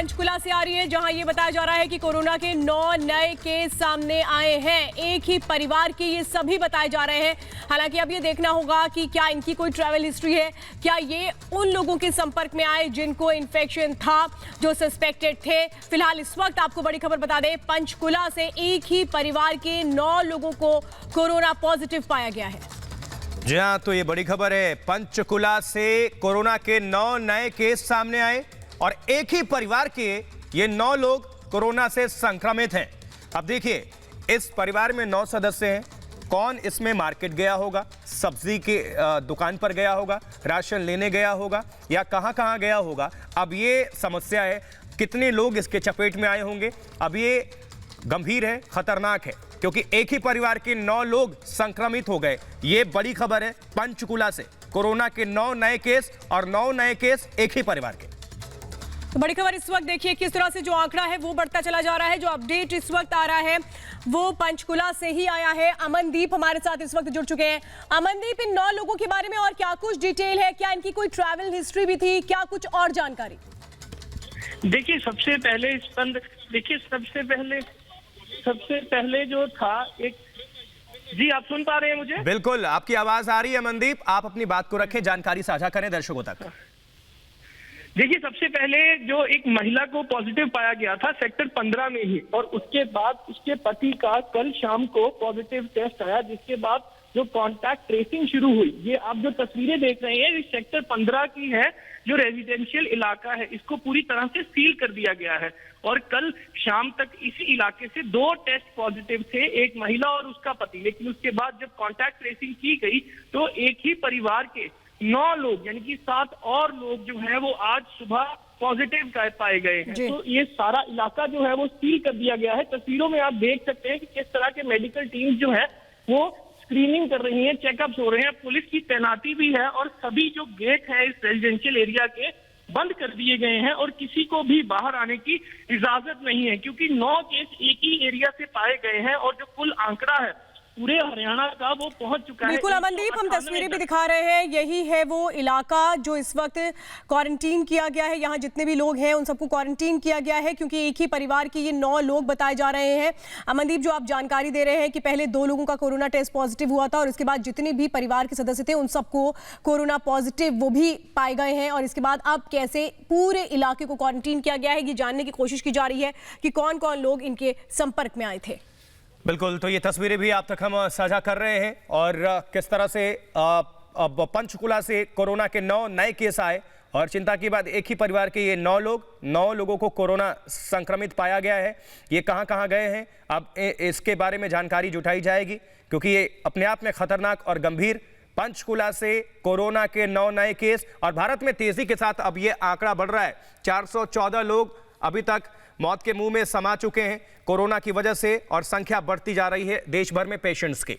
पंचकुला से आ रही है, जहां ये बताया जा रहा है कि कोरोना के 9 नए केस सामने आए हैं। एक ही परिवार के ये सभी बताए जा रहे हैं। हालांकि अब ये देखना होगा कि क्या इनकी कोई ट्रैवल हिस्ट्री है, क्या ये उन लोगों के संपर्क में आए जिनको इन्फेक्शन था, जो सस्पेक्टेड थे। फिलहाल इस वक्त आपको बड़ी खबर बता दें, पंचकुला से एक ही परिवार के 9 लोगों को कोरोना पॉजिटिव पाया गया है। जी हाँ, तो ये बड़ी खबर है। पंचकुला से कोरोना के 9 नए केस सामने आए और एक ही परिवार के ये 9 लोग कोरोना से संक्रमित हैं। अब देखिए, इस परिवार में 9 सदस्य हैं। कौन इसमें मार्केट गया होगा, सब्जी के दुकान पर गया होगा, राशन लेने गया होगा या कहाँ गया होगा, अब ये समस्या है। कितने लोग इसके चपेट में आए होंगे, अब ये गंभीर है, खतरनाक है, क्योंकि एक ही परिवार के 9 लोग संक्रमित हो गए। ये बड़ी खबर है पंचकुला से। कोरोना के 9 नए केस और 9 नए केस एक ही परिवार के। तो बड़ी खबर इस वक्त देखिए किस तरह से जो आंकड़ा है वो बढ़ता चला जा रहा है। जो अपडेट इस वक्त आ रहा है वो पंचकुला से ही आया है। अमनदीप हमारे साथ इस वक्त जुड़ चुके हैं। अमनदीप, इन 9 लोगों के बारे में और क्या कुछ डिटेल है? क्या इनकी कोई ट्रैवल हिस्ट्री भी थी? क्या कुछ और जानकारी? देखिए, सबसे पहले जो था एक। जी, आप सुन पा रहे हैं मुझे? बिल्कुल, आपकी आवाज आ रही है मनदीप। आप अपनी बात को रखें, जानकारी साझा करें दर्शकों तक। देखिए, सबसे पहले जो एक महिला को पॉजिटिव पाया गया था सेक्टर 15 में ही, और उसके बाद उसके पति का कल शाम को पॉजिटिव टेस्ट आया, जिसके बाद जो कॉन्टैक्ट ट्रेसिंग शुरू हुई। ये आप जो तस्वीरें देख रहे हैं, इस सेक्टर 15 की है, जो रेजिडेंशियल इलाका है। इसको पूरी तरह से सील कर दिया गया है और कल शाम तक इसी इलाके से 2 टेस्ट पॉजिटिव थे, एक महिला और उसका पति। लेकिन उसके बाद जब कॉन्टैक्ट ट्रेसिंग की गई तो एक ही परिवार के 9 लोग यानी कि 7 और लोग जो है वो आज सुबह पॉजिटिव पाए गए हैं। तो ये सारा इलाका जो है वो सील कर दिया गया है। तस्वीरों में आप देख सकते हैं कि किस तरह के मेडिकल टीम जो है वो स्क्रीनिंग कर रही है, चेकअप्स हो रहे हैं, पुलिस की तैनाती भी है और सभी जो गेट है इस रेजिडेंशियल एरिया के बंद कर दिए गए हैं और किसी को भी बाहर आने की इजाजत नहीं है, क्योंकि 9 केस एक ही एरिया से पाए गए हैं और जो कुल आंकड़ा है पूरे हरियाणा का वो पहुंच चुका है। बिल्कुल अमनदीप, हम तस्वीरें भी दिखा रहे हैं। यही है वो इलाका जो इस वक्त क्वारंटीन किया गया है। यहाँ जितने भी लोग हैं उन सबको क्वारंटीन किया गया है, क्योंकि एक ही परिवार के ये 9 लोग बताए जा रहे हैं। अमनदीप, जो आप जानकारी दे रहे हैं कि पहले 2 लोगों का कोरोना टेस्ट पॉजिटिव हुआ था और इसके बाद जितने भी परिवार के सदस्य थे उन सबको कोरोना पॉजिटिव वो भी पाए गए हैं, और इसके बाद अब कैसे पूरे इलाके को क्वारंटीन किया गया है, ये जानने की कोशिश की जा रही है कि कौन कौन लोग इनके संपर्क में आए थे। बिल्कुल, तो ये तस्वीरें भी आप तक हम साझा कर रहे हैं और किस तरह से अब पंचकुला से कोरोना के 9 नए केस आए और चिंता की बात, एक ही परिवार के ये 9 लोगों को कोरोना संक्रमित पाया गया है। ये कहाँ गए हैं, अब इसके बारे में जानकारी जुटाई जाएगी, क्योंकि ये अपने आप में खतरनाक और गंभीर। पंचकुला से कोरोना के 9 नए केस और भारत में तेजी के साथ अब ये आंकड़ा बढ़ रहा है। 414 लोग अभी तक मौत के मुंह में समा चुके हैं कोरोना की वजह से और संख्या बढ़ती जा रही है देश भर में पेशेंट्स की।